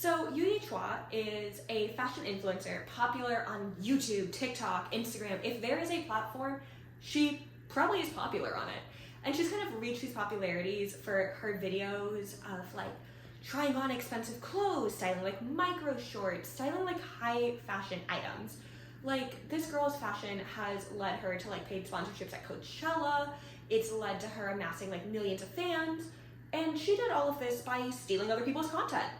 So Yuyi Chua is a fashion influencer popular on YouTube, TikTok, Instagram. If there is a platform, she probably is popular on it. And she's kind of reached these popularities for her videos of like trying on expensive clothes, styling like micro shorts, styling like high fashion items. Like this girl's fashion has led her to like paid sponsorships at Coachella. It's led to her amassing like millions of fans. And she did all of this by stealing other people's content.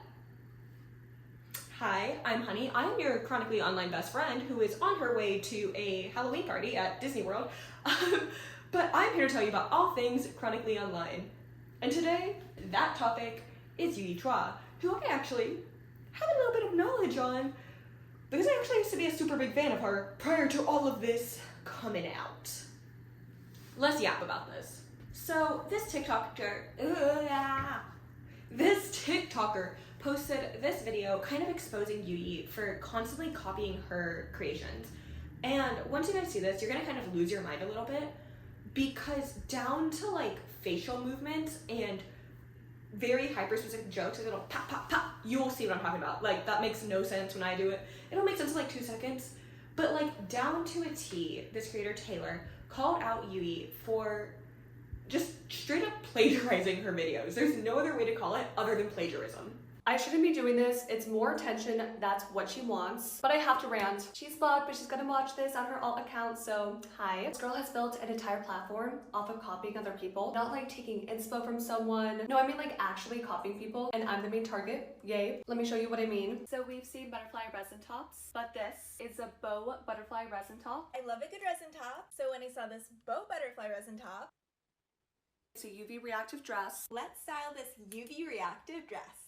Hi, I'm Honey. I'm your chronically online best friend who is on her way to a Halloween party at Disney World. But I'm here to tell you about all things chronically online. And today, that topic is Yuyi Chua, who I actually have a little bit of knowledge on because I actually used to be a super big fan of her prior to all of this coming out. Let's yap about this. So this TikToker posted this video kind of exposing Yuyi for constantly copying her creations. And once you guys see this, you're gonna kind of lose your mind a little bit because down to like facial movements and very hyper-specific jokes, like little pop, pop, pop, you will see what I'm talking about. Like that makes no sense when I do it. It'll make sense in like 2 seconds. But like down to a T, this creator Taylor called out Yuyi for just straight up plagiarizing her videos. There's no other way to call it other than plagiarism. I shouldn't be doing this. It's more attention. That's what she wants. But I have to rant. She's blocked, but she's gonna watch this on her alt account, so hi. This girl has built an entire platform off of copying other people. Not like taking inspo from someone. No, I mean like actually copying people, and I'm the main target. Yay. Let me show you what I mean. So we've seen butterfly resin tops, but this is a bow butterfly resin top. I love a good resin top, so when I saw this bow butterfly resin top, It's a UV reactive dress. let's style this UV reactive dress.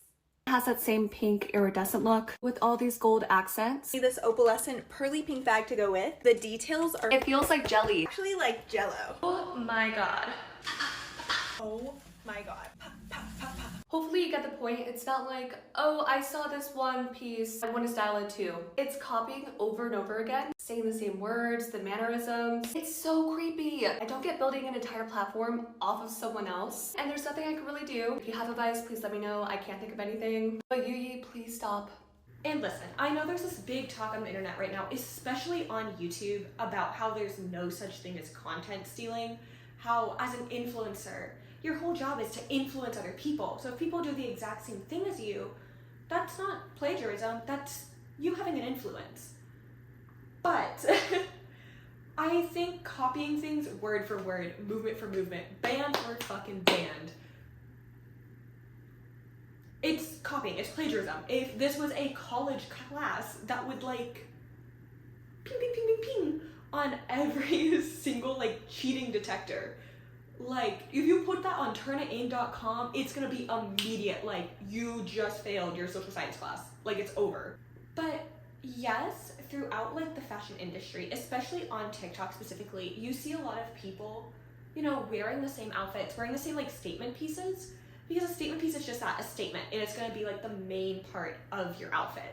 It has that same pink iridescent look with all these gold accents. See this opalescent pearly pink bag to go with. The details are It feels like jelly. actually like jello. Oh my god. Oh my god. Pop, pop, pop, pop. Hopefully you get the point. It's not like, oh, I saw this one piece, I want to style it too. It's copying over and over again, saying the same words, the mannerisms. It's so creepy. I don't get building an entire platform off of someone else, and there's nothing I can really do. If you have advice, please let me know. I can't think of anything. But Yuyi, please stop. And listen, I know there's this big talk on the internet right now, especially on YouTube, about how there's no such thing as content stealing, how as an influencer, your whole job is to influence other people. So if people do the exact same thing as you, that's not plagiarism, that's you having an influence. But I think copying things word for word, movement for movement, band for fucking band, it's copying, it's plagiarism. If this was a college class, that would like ping, ping, ping, ping, ping on every single like cheating detector. Like, if you put that on turnitin.com, it's gonna be immediate, like, you just failed your social science class. Like, it's over. But yes, throughout, like, the fashion industry, especially on TikTok specifically, you see a lot of people, you know, wearing the same outfits, wearing the same, like, statement pieces, because a statement piece is just that, a statement, and it's gonna be, like, the main part of your outfit.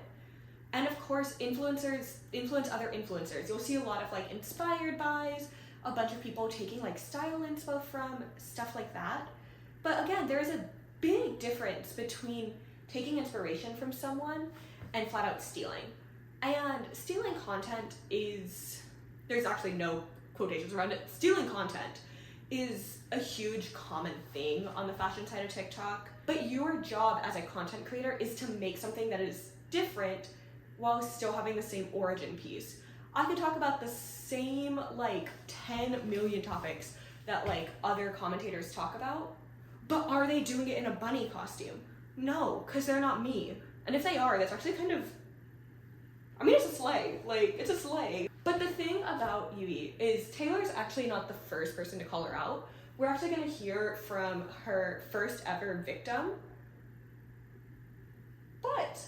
And, of course, influencers influence other influencers. You'll see a lot of, like, inspired buys, a bunch of people taking like style inspo from, stuff like that. But again, there is a big difference between taking inspiration from someone and flat out stealing. And stealing content is, there's actually no quotations around it, stealing content is a huge common thing on the fashion side of TikTok. But your job as a content creator is to make something that is different while still having the same origin piece. I could talk about the same like 10 million topics that like other commentators talk about, but are they doing it in a bunny costume? No, because they're not me. And if they are, that's actually kind of, I mean, it's a slay. Like, it's a slay. But the thing about Yuyi is Taylor's actually not the first person to call her out. We're actually gonna hear from her first ever victim. But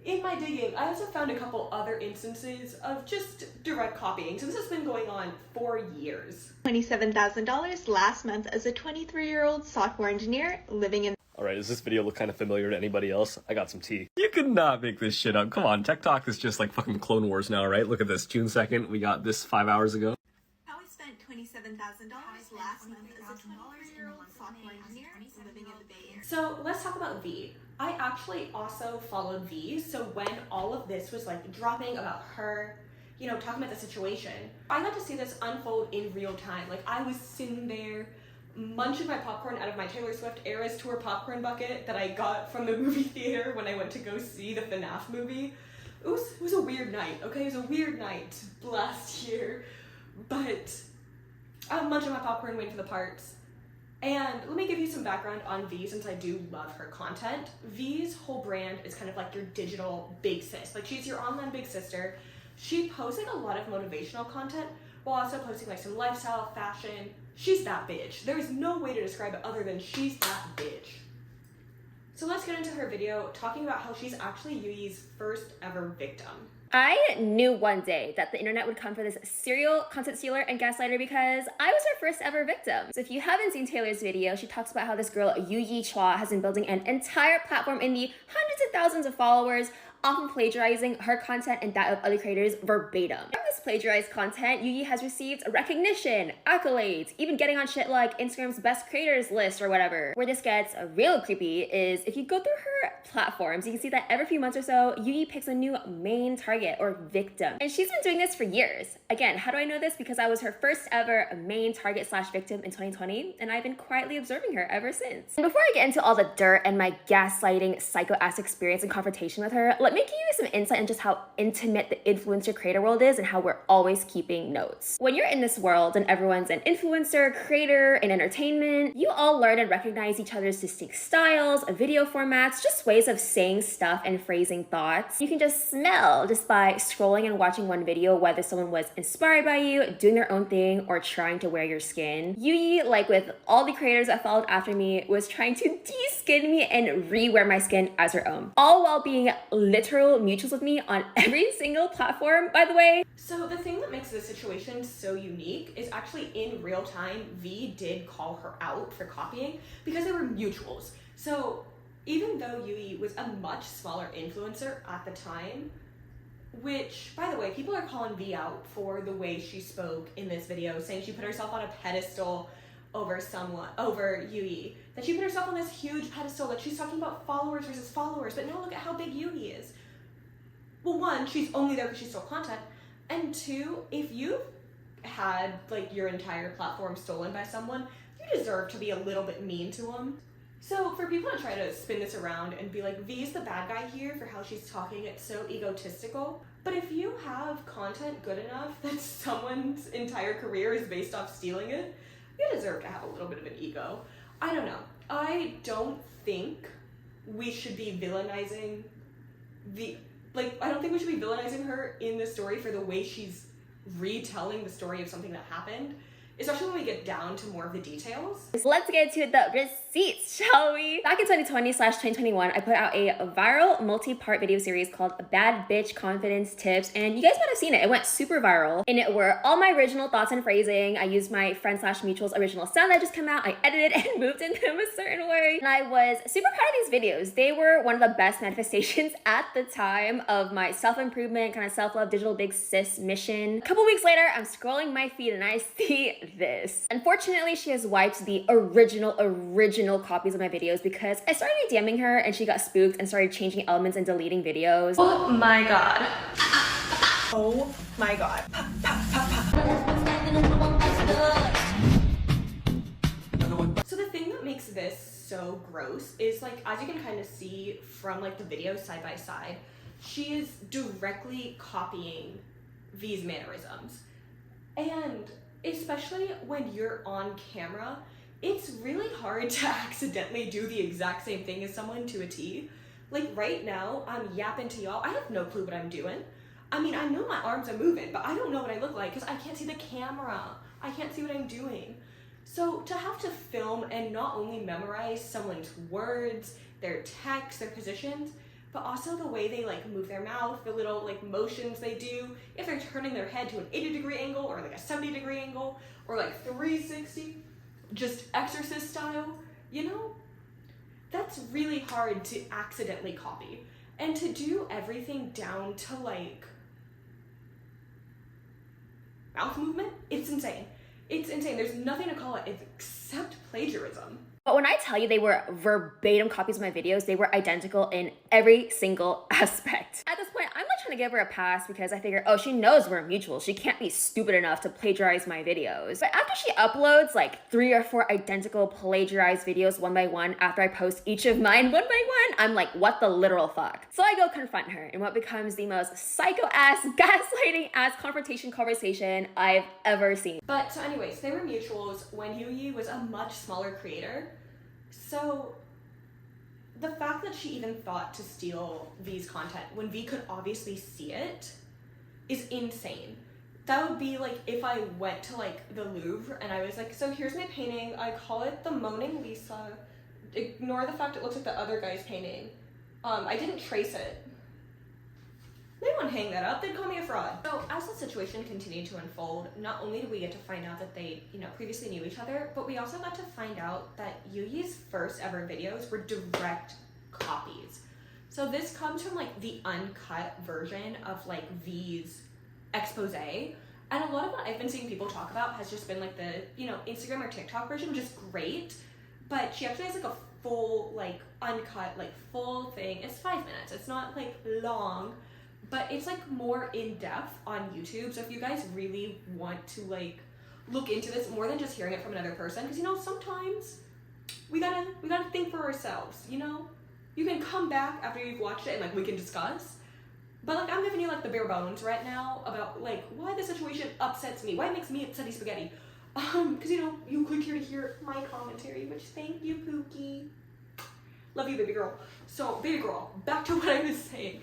in my digging, I also found a couple other instances of just direct copying. So this has been going on for years. $27,000 last month as a 23-year-old software engineer living in. Alright, does this video look kind of familiar to anybody else? I got some tea. You could not make this shit up. Come on, TikTok is just like fucking Clone Wars now, right? Look at this. June 2nd, we got this 5 hours ago. How I spent $27,000 last month as a 23-year-old software engineer living in the Bay Area. So let's talk about V. I actually also followed V, so when all of this was like dropping about her, you know, talking about the situation, I got to see this unfold in real time. Like, I was sitting there munching my popcorn out of my Taylor Swift Eras Tour popcorn bucket that I got from the movie theater when I went to go see the FNAF movie. It was a weird night, okay? It was a weird night last year, but I'm munching my popcorn waiting for the parts. And let me give you some background on V, since I do love her content. V's whole brand is kind of like your digital big sis. Like, she's your online big sister. She posts like a lot of motivational content while also posting like some lifestyle, fashion. She's that bitch. There's no way to describe it other than she's that bitch. So let's get into her video talking about how she's actually Yuyi's first ever victim. I knew one day that the internet would come for this serial content stealer and gaslighter because I was her first ever victim. So if you haven't seen Taylor's video, she talks about how this girl, Yuyi Chua, has been building an entire platform in the hundreds of thousands of followers, often plagiarizing her content and that of other creators verbatim. From this plagiarized content, Yuyi has received recognition, accolades, even getting on shit like Instagram's best creators list or whatever. Where this gets real creepy is if you go through her platforms, you can see that every few months or so, Yuyi picks a new main target or victim. And she's been doing this for years. Again, how do I know this? Because I was her first ever main target / victim in 2020, and I've been quietly observing her ever since. And before I get into all the dirt and my gaslighting psycho-ass experience and confrontation with her, let me give you some insight on just how intimate the influencer creator world is and how we're always keeping notes. When you're in this world and everyone's an influencer, creator, and entertainment, you all learn and recognize each other's distinct styles, video formats, just ways of saying stuff and phrasing thoughts. You can just smell just by scrolling and watching one video whether someone was inspired by you, doing their own thing, or trying to wear your skin. Yuyi, like with all the creators that followed after me, was trying to de-skin me and re-wear my skin as her own. All while being literal mutuals with me on every single platform, by the way. So the thing that makes this situation so unique is actually in real time, V did call her out for copying because they were mutuals. So even though Yuyi was a much smaller influencer at the time, which, by the way, people are calling V out for the way she spoke in this video, saying she put herself on a pedestal over Yuyi, that she put herself on this huge pedestal, that she's talking about followers versus followers, but now look at how big Yuyi is. Well, one, she's only there because she stole content, and two, if you've had like your entire platform stolen by someone, you deserve to be a little bit mean to them. So for people to try to spin this around and be like, V's the bad guy here for how she's talking, it's so egotistical. But if you have content good enough that someone's entire career is based off stealing it, you deserve to have a little bit of an ego. I don't know. I don't think we should be villainizing I don't think we should be villainizing her in this story for the way she's retelling the story of something that happened, especially when we get down to more of the details. Let's get to the receipts, shall we? Back in 2020/2021, I put out a viral multi-part video series called Bad Bitch Confidence Tips, and you guys might have seen it. It went super viral. In it were all my original thoughts and phrasing. I used my friend/mutual's original sound that just came out. I edited and moved into them a certain way. And I was super proud of these videos. They were one of the best manifestations at the time of my self-improvement, kind of self-love, digital big sis mission. A couple weeks later, I'm scrolling my feed and I see this. Unfortunately, she has wiped the original copies of my videos because I started DMing her and she got spooked and started changing elements and deleting videos. Oh my god. Oh my god. So the thing that makes this so gross is, like, as you can kind of see from like the videos side by side, she is directly copying V's mannerisms. And especially when you're on camera, it's really hard to accidentally do the exact same thing as someone to a T. Like right now, I'm yapping to y'all. I have no clue what I'm doing. I mean, I know my arms are moving, but I don't know what I look like because I can't see the camera. I can't see what I'm doing. So to have to film and not only memorize someone's words, their text, their positions, but also the way they like move their mouth, the little like motions they do, if they're turning their head to an 80-degree angle or like a 70-degree angle or like 360, just exorcist style, you know? That's really hard to accidentally copy. And to do everything down to like mouth movement, it's insane. It's insane. There's nothing to call it except plagiarism. But when I tell you they were verbatim copies of my videos, they were identical in every single aspect. At this point, I'm not trying to give her a pass because I figure, oh, she knows we're mutual. She can't be stupid enough to plagiarize my videos. But after she uploads like 3 or 4 identical plagiarized videos one by one after I post each of mine one by one, I'm like, what the literal fuck? So I go confront her in what becomes the most psycho-ass, gaslighting-ass confrontation conversation I've ever seen. But so anyways, they were mutuals when Yuyi was a much smaller creator. So the fact that she even thought to steal V's content when V could obviously see it is insane. That would be like if I went to like the Louvre and I was like, so here's my painting, I call it the Mona Lisa. Ignore the fact it looks like the other guy's painting. I didn't trace it. They wouldn't hang that up, they'd call me a fraud. So as the situation continued to unfold, not only did we get to find out that they, previously knew each other, but we also got to find out that Yuyi's first ever videos were direct copies. So this comes from like the uncut version of like V's expose. And a lot of what I've been seeing people talk about has just been like the, Instagram or TikTok version, which is great, but she actually has like a full, like uncut, like full thing. It's 5 minutes, it's not like long, but it's like more in-depth on YouTube. So if you guys really want to like look into this more than just hearing it from another person, because sometimes we gotta think for ourselves, You can come back after you've watched it and like we can discuss. But like I'm giving you like the bare bones right now about like why the situation upsets me, why it makes me upsetty spaghetti. Because you clicked here to hear my commentary, which thank you, Pookie. Love you, baby girl. So, baby girl, back to what I was saying.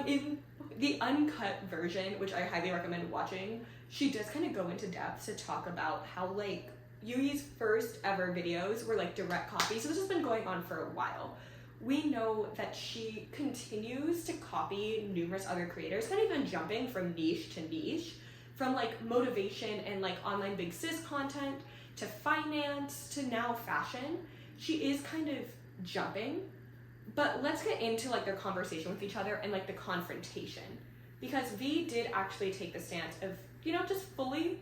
In the uncut version, which I highly recommend watching, she does kind of go into depth to talk about how like Yuyi's first ever videos were like direct copies. So this has been going on for a while. We know that she continues to copy numerous other creators, kind of even jumping from niche to niche, from like motivation and like online big sis content to finance to now fashion. She is kind of jumping. But let's get into like their conversation with each other and like the confrontation, because V did actually take the stance of, just fully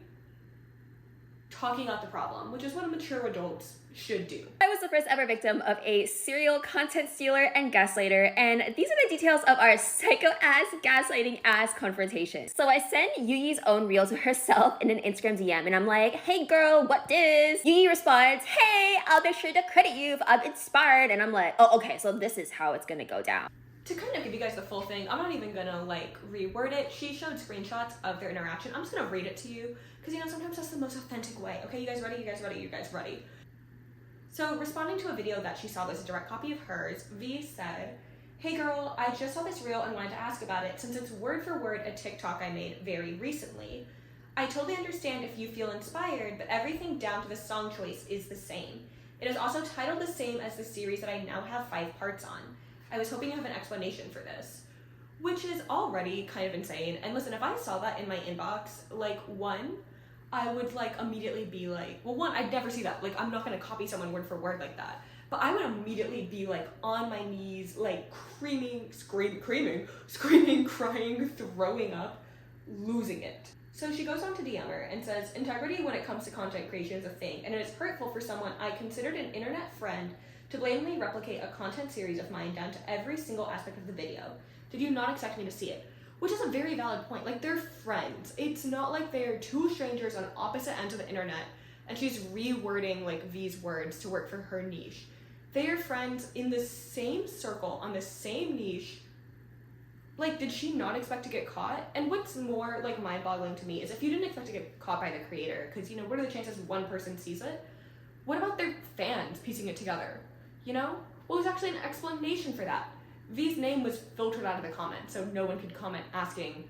talking out the problem, which is what a mature adult should do. I was the first ever victim of a serial content stealer and gaslighter, and these are the details of our psycho-ass, gaslighting-ass confrontation. So I send Yuyi's own reel to herself in an Instagram DM, and I'm like, hey girl, what dis? Yuyi responds, hey, I'll be sure to credit you if I'm inspired, and I'm like, oh, okay, so this is how it's gonna go down. To kind of give you guys the full thing, I'm not even gonna like reword it. She showed screenshots of their interaction. I'm just gonna read it to you, because sometimes that's the most authentic way. Okay, you guys ready? You guys ready? You guys ready? So, responding to a video that she saw that was a direct copy of hers, V said, hey girl, I just saw this reel and wanted to ask about it since it's word for word a TikTok I made very recently. I totally understand if you feel inspired, but everything down to the song choice is the same. It is also titled the same as the series that I now have 5 parts on. I was hoping you have an explanation for this. Which is already kind of insane. And listen, if I saw that in my inbox, like I would like immediately be like, well, I'd never see that. Like, I'm not gonna copy someone word for word like that. But I would immediately be like on my knees, like screaming, crying, throwing up, losing it. So she goes on to DM her and says, integrity when it comes to content creation is a thing, and it is hurtful for someone I considered an internet friend to blatantly replicate a content series of mine down to every single aspect of the video. Did you not expect me to see it? Which is a very valid point. Like, they're friends. It's not like they're 2 strangers on opposite ends of the internet and she's rewording like V's words to work for her niche. They are friends in the same circle, on the same niche. Like, did she not expect to get caught? And what's more like mind-boggling to me is if you didn't expect to get caught by the creator, because what are the chances one person sees it? What about their fans piecing it together? Well, there's actually an explanation for that. V's name was filtered out of the comments, so no one could comment asking,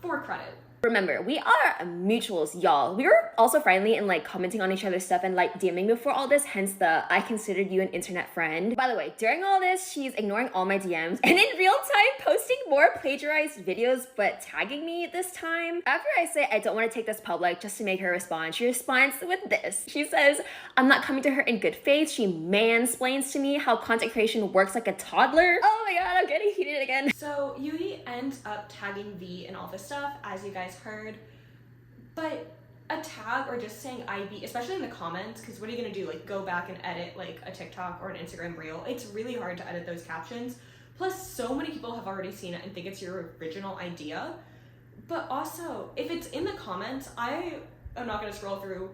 for credit. Remember, we are mutuals, y'all. We were also friendly and like commenting on each other's stuff and like DMing before all this, hence the I considered you an internet friend. By the way, during all this, she's ignoring all my DMs and in real time posting more plagiarized videos but tagging me this time. After I say I don't want to take this public just to make her respond, she responds with this. She says, I'm not coming to her in good faith. She mansplains to me how content creation works like a toddler. Oh my god, I'm getting heated again. So Yuyi ends up tagging V and all this stuff, as you guys heard, but a tag or just saying IB, especially in the comments, because what are you gonna do? Like, go back and edit like a TikTok or an Instagram reel? It's really hard to edit those captions. Plus, so many people have already seen it and think it's your original idea. But also, if it's in the comments, I am not gonna scroll through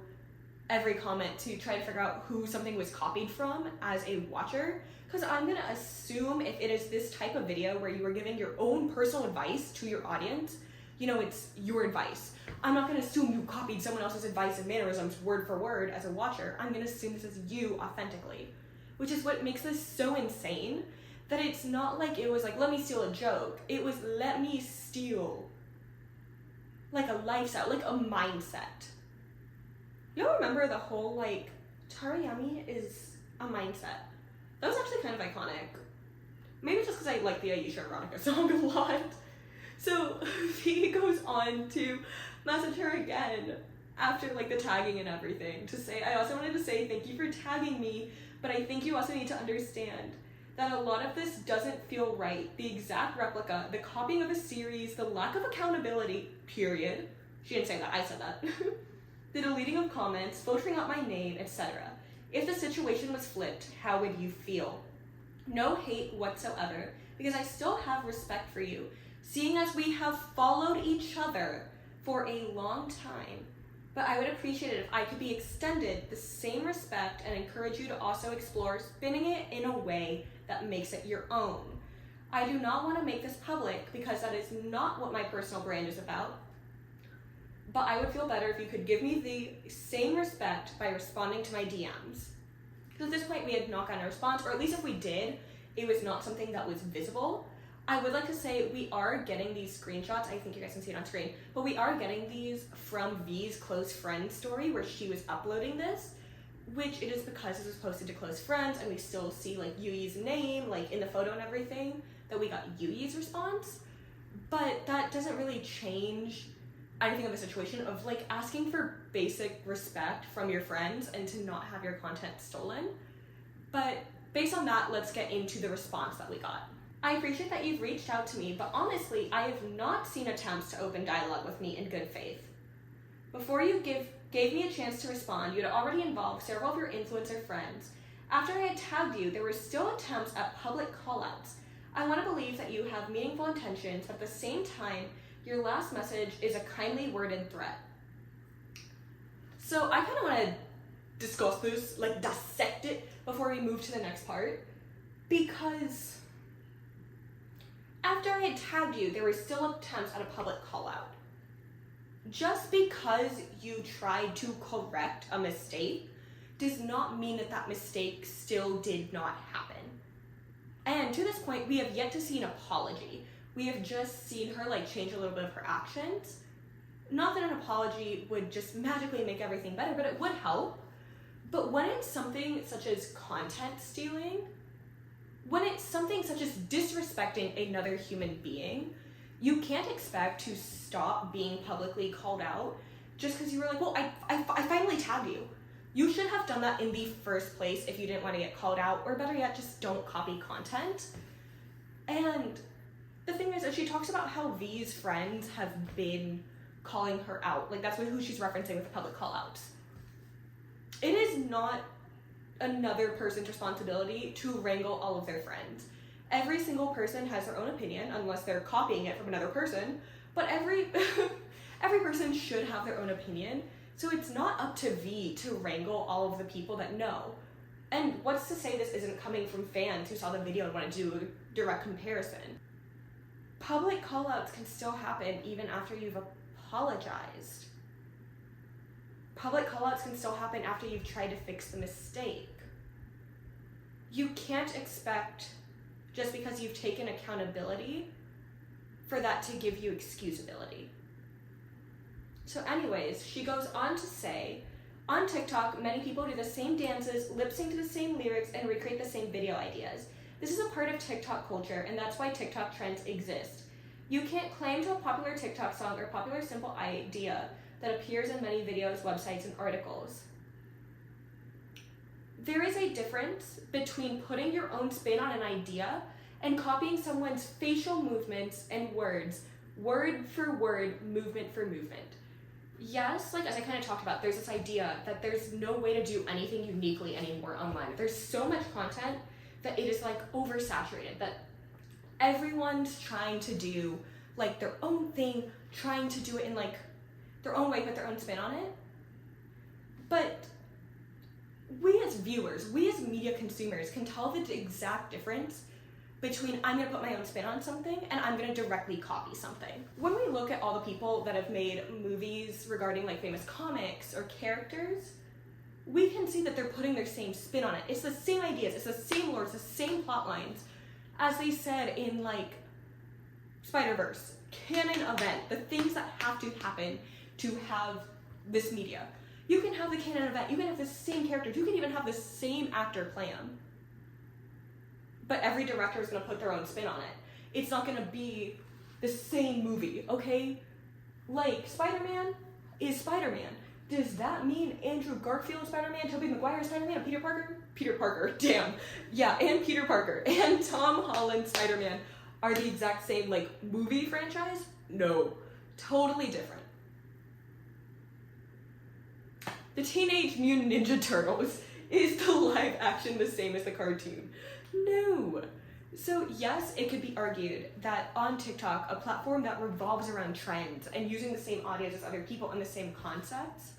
every comment to try to figure out who something was copied from as a watcher, because I'm gonna assume if it is this type of video where you are giving your own personal advice to your audience, you know, it's your advice. I'm not gonna assume you copied someone else's advice and mannerisms word for word as a watcher. I'm gonna assume this is you authentically, which is what makes this so insane, that it's not like it was like, let me steal a joke. It was, let me steal like a lifestyle, like a mindset. Y'all remember the whole like, Tarayami is a mindset? That was actually kind of iconic. Maybe just because I like the Ayesha Veronica song a lot. So he goes on to message her again after like the tagging and everything to say, I also wanted to say thank you for tagging me, but I think you also need to understand that a lot of this doesn't feel right. The exact replica, the copying of a series, the lack of accountability, period. She didn't say that, I said that. The deleting of comments, filtering out my name, etc. If the situation was flipped, how would you feel? No hate whatsoever, because I still have respect for you, seeing as we have followed each other for a long time. But I would appreciate it if I could be extended the same respect and encourage you to also explore spinning it in a way that makes it your own. I do not want to make this public because that is not what my personal brand is about. But I would feel better if you could give me the same respect by responding to my DMs. Because at this point we had not gotten a response, or at least if we did, it was not something that was visible. I would like to say we are getting these screenshots, I think you guys can see it on screen, but we are getting these from V's close friend story where she was uploading this, which it is because this was posted to close friends and we still see like Yuyi's name like in the photo and everything, that we got Yuyi's response. But that doesn't really change anything of the situation of like asking for basic respect from your friends and to not have your content stolen. But based on that, let's get into the response that we got. I appreciate that you've reached out to me, but honestly, I have not seen attempts to open dialogue with me in good faith. Before you gave me a chance to respond, you had already involved several of your influencer friends. After I had tagged you, there were still attempts at public callouts. I want to believe that you have meaningful intentions, but at the same time, your last message is a kindly worded threat. So I kind of want to discuss this, like dissect it before we move to the next part, because after I had tagged you, there were still attempts at a public call out. Just because you tried to correct a mistake does not mean that that mistake still did not happen. And to this point, we have yet to see an apology. We have just seen her like change a little bit of her actions. Not that an apology would just magically make everything better, but it would help. But when it's something such as content stealing, when it's something such as disrespecting another human being, you can't expect to stop being publicly called out just because you were like, well, I finally tagged you. You should have done that in the first place if you didn't want to get called out, or better yet, just don't copy content. And the thing is that she talks about how V's friends have been calling her out. Like, that's who she's referencing with the public call outs. It is not another person's responsibility to wrangle all of their friends. Every single person has their own opinion, unless they're copying it from another person, but every person should have their own opinion, so it's not up to V to wrangle all of the people that know. And what's to say this isn't coming from fans who saw the video and want to do a direct comparison? Public callouts can still happen even after you've apologized. Public callouts can still happen after you've tried to fix the mistake. You can't expect, just because you've taken accountability, for that to give you excusability. So anyways, she goes on to say, on TikTok, many people do the same dances, lip sync to the same lyrics, and recreate the same video ideas. This is a part of TikTok culture, and that's why TikTok trends exist. You can't claim to a popular TikTok song or popular simple idea that appears in many videos, websites, and articles. There is a difference between putting your own spin on an idea and copying someone's facial movements and words, word for word, movement for movement. yes, like as I kind of talked about, there's this idea that there's no way to do anything uniquely anymore online. There's so much content that it is like oversaturated, that everyone's trying to do like their own thing, trying to do it in like their own way, put their own spin on it. But we as viewers, we as media consumers can tell the exact difference between I'm gonna put my own spin on something and I'm gonna directly copy something. When we look at all the people that have made movies regarding like famous comics or characters, we can see that they're putting their same spin on it. It's the same ideas, it's the same lore, it's the same plot lines as they said in like Spider-Verse, canon event, the things that have to happen to have this media. You can have the canon event, you can have the same characters, you can even have the same actor play them. But every director is going to put their own spin on it. It's not going to be the same movie, okay? Like, Spider-Man is Spider-Man. Does that mean Andrew Garfield Spider-Man, Tobey Maguire Spider-Man, and Peter Parker, damn. Yeah, and Peter Parker and Tom Holland Spider-Man are the exact same, like, movie franchise? No. Totally different. The Teenage Mutant Ninja Turtles, is the live action the same as the cartoon? No. So yes, it could be argued that on TikTok, a platform that revolves around trends and using the same audience as other people and the same concepts,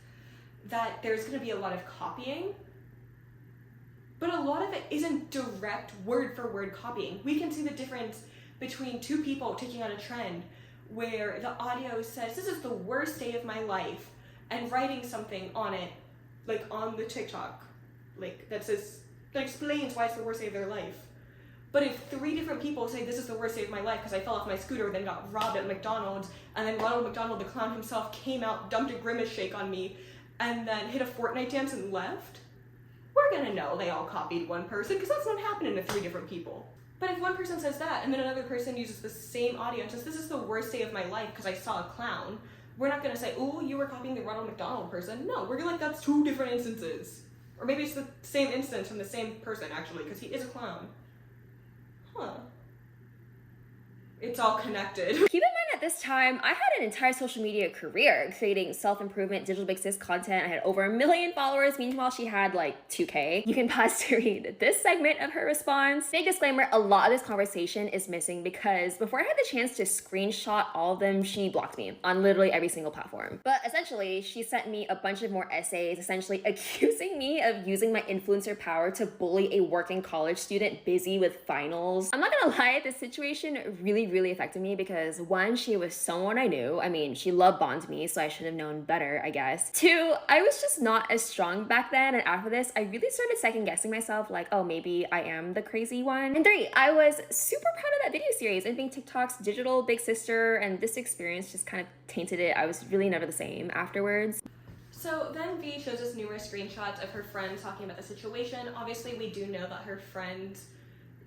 that there's going to be a lot of copying, but a lot of it isn't direct word for word copying. We can see the difference between two people taking on a trend where the audio says, this is the worst day of my life, and writing something on it, like on the TikTok, like that says, that explains why it's the worst day of their life. But if 3 different people say this is the worst day of my life because I fell off my scooter, then got robbed at McDonald's, and then Ronald McDonald, the clown himself, came out, dumped a grimace shake on me, and then hit a Fortnite dance and left, we're gonna know they all copied one person because that's not happening to 3 different people. But if one person says that and then another person uses the same audio and says this is the worst day of my life because I saw a clown, we're not gonna say, oh, you were copying the Ronald McDonald person. No, we're gonna like, that's 2 different instances. Or maybe it's the same instance from the same person, actually, because he is a clown. Huh. It's all connected. Keep in mind at this time, I had an entire social media career creating self-improvement, digital big sis content. I had over 1 million followers. Meanwhile, she had like 2K. You can pause to read this segment of her response. Big disclaimer, a lot of this conversation is missing because before I had the chance to screenshot all of them, she blocked me on literally every single platform. But essentially, she sent me a bunch of more essays, essentially accusing me of using my influencer power to bully a working college student busy with finals. I'm not gonna lie, this situation really affected me because 1, she was someone I knew. I mean, she love bombed me, so I should have known better, I guess. 2, I was just not as strong back then, and after this, I really started second guessing myself, like, oh, maybe I am the crazy one. And 3, I was super proud of that video series and being TikTok's digital big sister, and this experience just kind of tainted it. I was really never the same afterwards. So then V shows us numerous screenshots of her friends talking about the situation. Obviously, we do know that her friends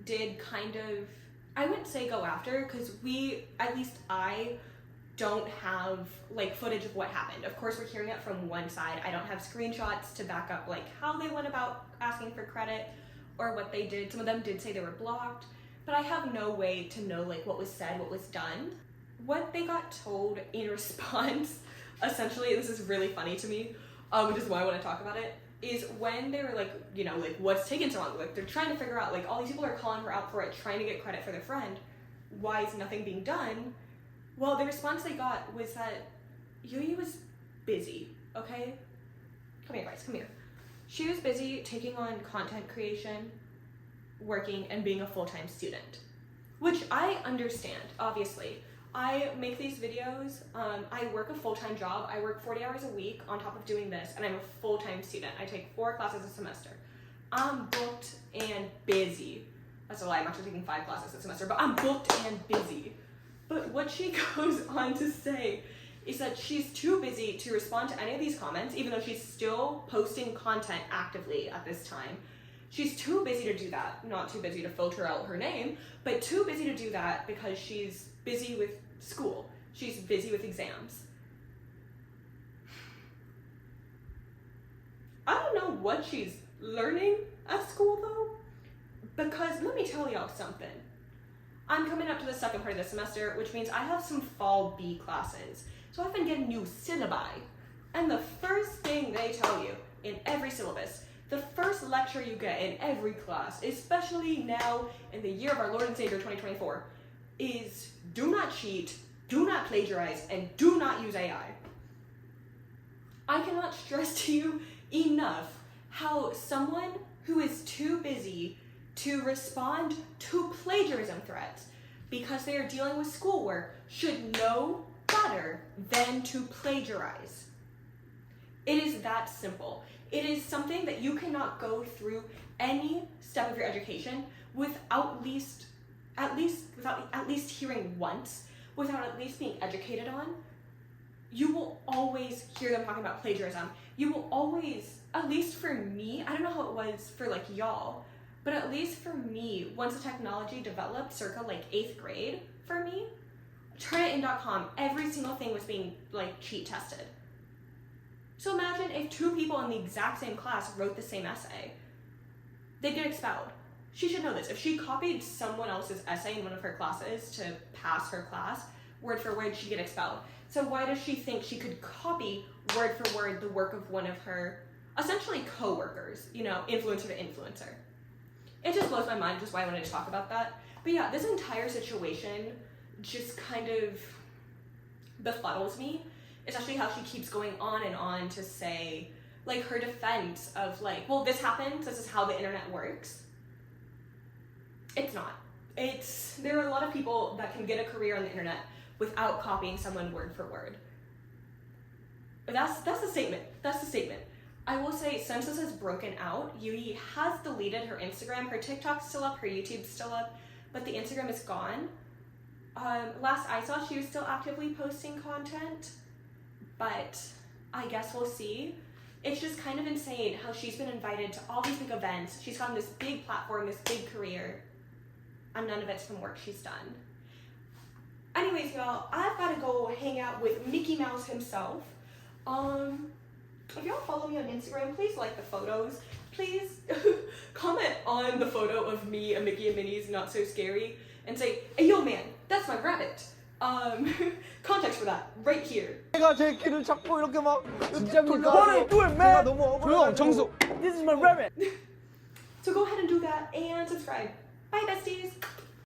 did kind of, I wouldn't say go after, because at least I don't have like footage of what happened. Of course, we're hearing it from one side. I don't have screenshots to back up like how they went about asking for credit or what they did. Some of them did say they were blocked, but I have no way to know like what was said, what was done. What they got told in response, essentially, this is really funny to me, which is why I want to talk about it, is when they were like, you know, like, what's taking so long? Like, they're trying to figure out, like, all these people are calling her out for it, trying to get credit for their friend. Why is nothing being done? Well, the response they got was that Yuyi was busy, okay? Come here, guys, come here. She was busy taking on content creation, working, and being a full-time student. Which I understand, obviously. I make these videos, I work a full-time job, I work 40 hours a week on top of doing this, and I'm a full-time student. I take 4 classes a semester. I'm booked and busy. That's a lie, I'm actually taking 5 classes a semester, but I'm booked and busy. But what she goes on to say is that she's too busy to respond to any of these comments, even though she's still posting content actively at this time. She's too busy to do that. Not too busy to filter out her name, but too busy to do that because she's busy with school. She's busy with exams. I don't know what she's learning at school though, because let me tell y'all something. I'm coming up to the second part of the semester, which means I have some fall B classes. So I've been getting new syllabi. And the first thing they tell you in every syllabus, the first lecture you get in every class, especially now in the year of our Lord and Savior 2024, is do not cheat, do not plagiarize, and do not use AI. I cannot stress to you enough how someone who is too busy to respond to plagiarism threats because they are dealing with schoolwork should know better than to plagiarize. It is that simple. It is something that you cannot go through any step of your education without at least hearing once, without at least being educated on. You will always hear them talking about plagiarism. You will always, at least for me, I don't know how it was for like y'all, but at least for me, once the technology developed circa like 8th grade for me, Turnitin.com, every single thing was being like cheat tested. So imagine if 2 people in the exact same class wrote the same essay. They'd get expelled. She should know this. If she copied someone else's essay in one of her classes to pass her class, word for word, she'd get expelled. So why does she think she could copy word for word the work of one of her essentially co-workers, you know, influencer to influencer? It just blows my mind, just why I wanted to talk about that. But yeah, this entire situation just kind of befuddles me, especially how she keeps going on and on to say, like, her defense of like, well, this happens, this is how the internet works. It's not. There are a lot of people that can get a career on the internet without copying someone word for word. But that's the statement. That's the statement. I will say, since this is broken out, Yuyi has deleted her Instagram. Her TikTok's still up, her YouTube's still up, but the Instagram is gone. Last I saw, she was still actively posting content, but I guess we'll see. It's just kind of insane how she's been invited to all these big events. She's gotten this big platform, this big career, and none of it's from work she's done. Anyways, y'all, I've got to go hang out with Mickey Mouse himself. If y'all follow me on Instagram, please like the photos. Please comment on the photo of me and Mickey and Minnie's Not So Scary and say, hey, yo, man, that's my rabbit. Context for that, right here. 제가 제 귀를 잡고 이렇게 막 진짜입니까? What are you doing, man? 너무 억울해. 정수. This is my rabbit. So go ahead and do that and subscribe. Bye, besties.